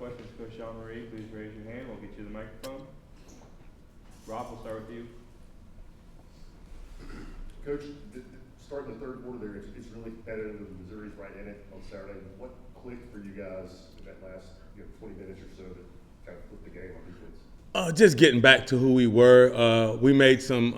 questions for Coach Sean Marie, please raise your hand. We'll get you the microphone. Rob, we'll start with you. Coach, starting the third quarter there, it's really competitive. Missouri's right in it on Saturday. What clicked for you guys in that last 20 minutes or so to kind of flip the game on defense? Just getting back to who we were, we made some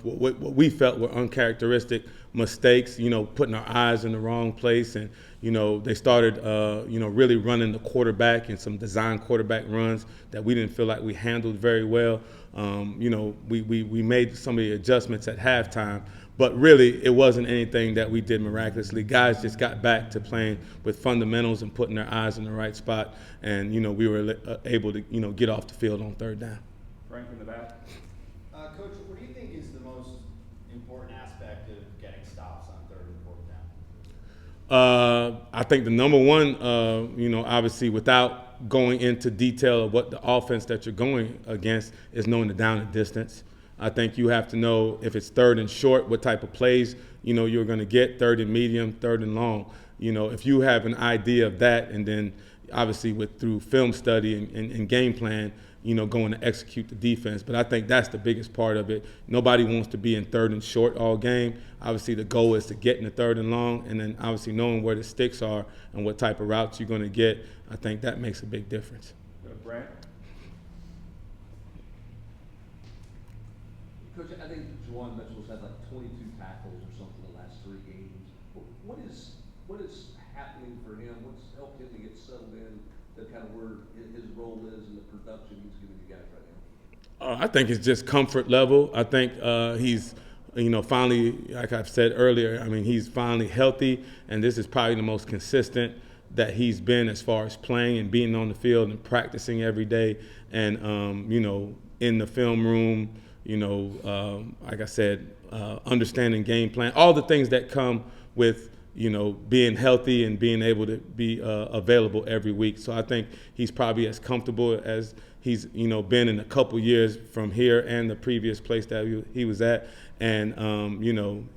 what we felt were uncharacteristic mistakes. Putting our eyes in the wrong place, and they started, really running the quarterback and some design quarterback runs that we didn't feel like we handled very well. We made some of the adjustments at halftime, but really it wasn't anything that we did miraculously. Guys just got back to playing with fundamentals and putting their eyes in the right spot, and we were able to get off the field on third down. Frank in the back. Coach, what do you think is the most important aspect of getting stops on third and fourth down? I think the number one, obviously without going into detail of what the offense that you're going against is knowing the down and distance. I think you have to know if it's third and short, what type of plays, you're going to get, third and medium, third and long. If you have an idea of that, and then obviously through film study and game plan, going to execute the defense. But I think that's the biggest part of it. Nobody wants to be in third and short all game. Obviously, the goal is to get in the third and long, and then obviously knowing where the sticks are and what type of routes you're going to get. I think that makes a big difference. Brant? Coach, I think Juwan Mitchell's had like 22 tackles or something the last 3 games. What is happening for him? What's helped him to get settled in to kind of where his role is and the production he's giving you guys right now? I think it's just comfort level. I think he's, finally, like I've said earlier, he's finally healthy, and this is probably the most consistent that he's been as far as playing and being on the field and practicing every day, and in the film room, like I said, understanding game plan, all the things that come with being healthy and being able to be available every week. So I think he's probably as comfortable as he's been in a couple years from here and the previous place that he was at, and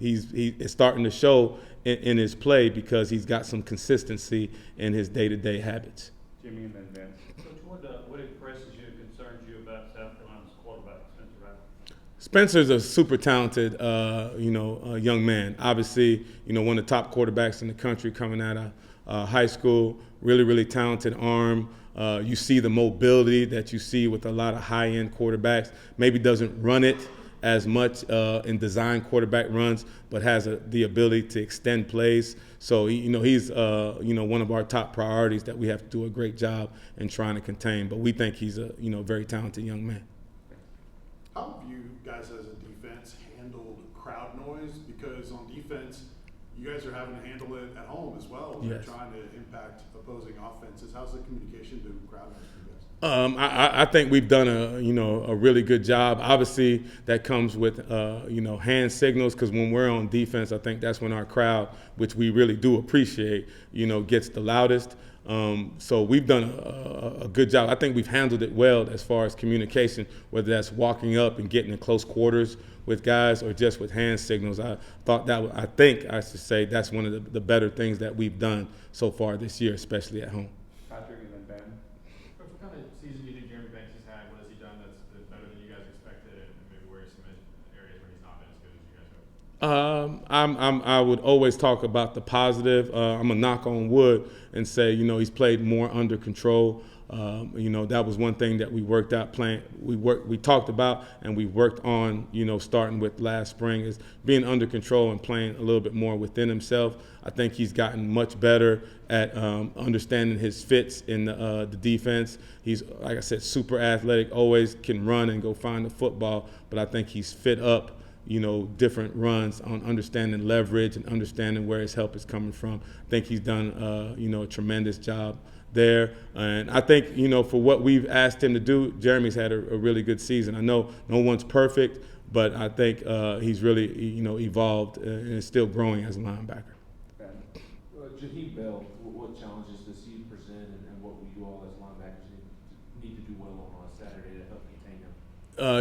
it's starting to show in his play because he's got some consistency in his day-to-day habits. Jimmy and then Vince. Coach, what impresses you and concerns you about South Carolina's quarterback, Spencer Rattler? Spencer's a super talented, young man. Obviously, one of the top quarterbacks in the country coming out of high school. Really, really talented arm. You see the mobility that you see with a lot of high-end quarterbacks. Maybe doesn't run it as much in design quarterback runs, but has the ability to extend plays. So, he's one of our top priorities that we have to do a great job in trying to contain. But we think he's a very talented young man. How have you guys as a defense handled crowd noise? Because on defense, you guys are having to handle it at home as well. Yes. You're trying to impact opposing offenses. How's the communication to crowd noise for you guys? I think we've done a really good job. Obviously, that comes with hand signals, because when we're on defense, I think that's when our crowd, which we really do appreciate, gets the loudest. So we've done a good job. I think we've handled it well as far as communication, whether that's walking up and getting in close quarters with guys or just with hand signals. I think I should say that's one of the better things that we've done so far this year, especially at home. Patrick and then Ben. Coach, what kind of season do you think Jeremy Banks has had? What has he done that's better than you guys expected, and maybe where some areas where he's not been as good as you guys hope? I would always talk about the positive. I'm gonna knock on wood and say, he's played more under control. That was one thing that we worked out playing. We talked about and we worked on, starting with last spring, is being under control and playing a little bit more within himself. I think he's gotten much better at understanding his fits in the defense. He's, like I said, super athletic, always can run and go find the football, but I think he's fit up different runs on understanding leverage and understanding where his help is coming from. I think he's done, a tremendous job there. And I think, for what we've asked him to do, Jeremy's had a really good season. I know no one's perfect, but I think he's really, evolved and is still growing as a linebacker. Jaheim Bell, what challenges does he present, and what will you all as linebackers need to do well on Saturday to help contain him?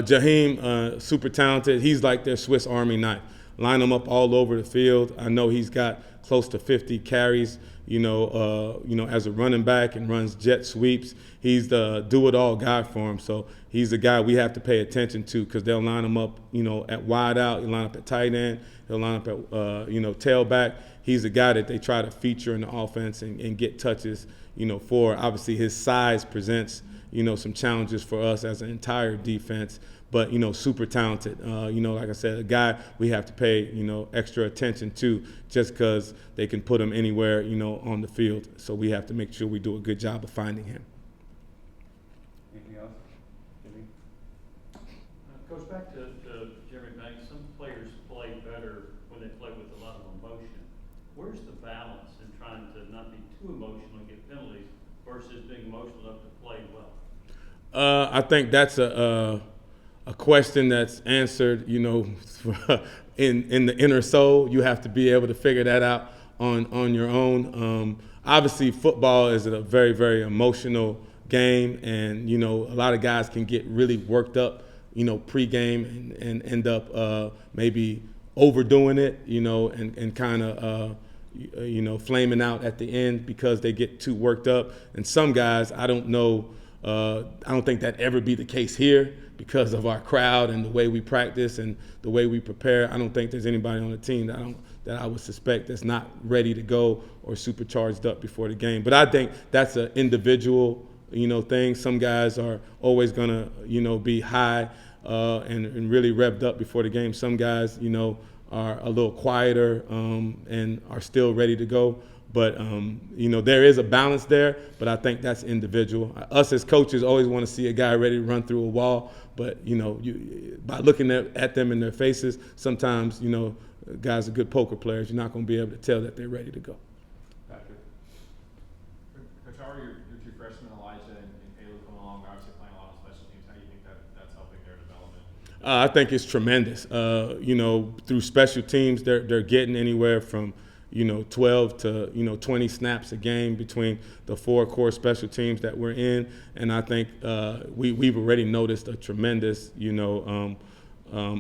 Jaheim, super talented. He's like their Swiss Army knife. line him up all over the field. I know he's got close to 50 carries, as a running back and runs jet sweeps. He's the do-it-all guy for him. So he's a guy we have to pay attention to because they'll line him up, at wide out. He'll line up at tight end. He'll line up at, tailback. He's a guy that they try to feature in the offense and get touches, for. Obviously, his size presents, some challenges for us as an entire defense. But, super talented. Like I said, a guy we have to pay, extra attention to just because they can put him anywhere, on the field. So we have to make sure we do a good job of finding him. Anything else? Jimmy? Coach, back to Jeremy Banks, some players play better when they play with a lot of emotion. Where's the balance in trying to not be too emotional and get penalties versus being emotional enough to play well? I think that's a question that's answered, in the inner soul. You have to be able to figure that out on your own. Obviously, football is a very, very emotional game, and a lot of guys can get really worked up, pregame and end up maybe overdoing it, and kind of flaming out at the end because they get too worked up. And some guys, I don't think that ever be the case here because of our crowd and the way we practice and the way we prepare. I don't think there's anybody on the team that I would suspect that's not ready to go or super charged up before the game. But I think that's an individual, thing. Some guys are always gonna, be high and really revved up before the game. Some guys, are a little quieter and are still ready to go. But, there is a balance there, but I think that's individual. Us as coaches always want to see a guy ready to run through a wall, but, by looking at them in their faces, sometimes, guys are good poker players. You're not going to be able to tell that they're ready to go. Patrick? Coach, how are your two freshmen, Elijah and Caleb, coming along? Obviously playing a lot of special teams. How do you think that's helping their development? I think it's tremendous. Through special teams, they're getting anywhere from 12 to 20 snaps a game between the 4 core special teams that we're in, and I think we've already noticed a tremendous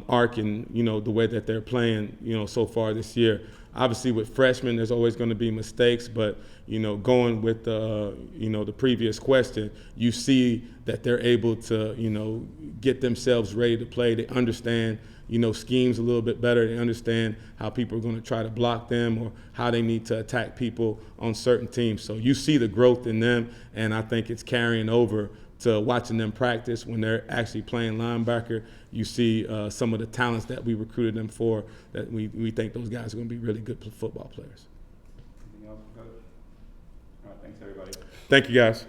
arc in the way that they're playing so far this year. Obviously, with freshmen, there's always going to be mistakes, but going with the previous question, you see that they're able to get themselves ready to play. They understand schemes a little bit better. They understand how people are going to try to block them or how they need to attack people on certain teams. So you see the growth in them, and I think it's carrying over to watching them practice when they're actually playing linebacker. You see some of the talents that we recruited them for, that we think those guys are going to be really good football players. Anything else, Coach? All right, thanks, everybody. Thank you, guys.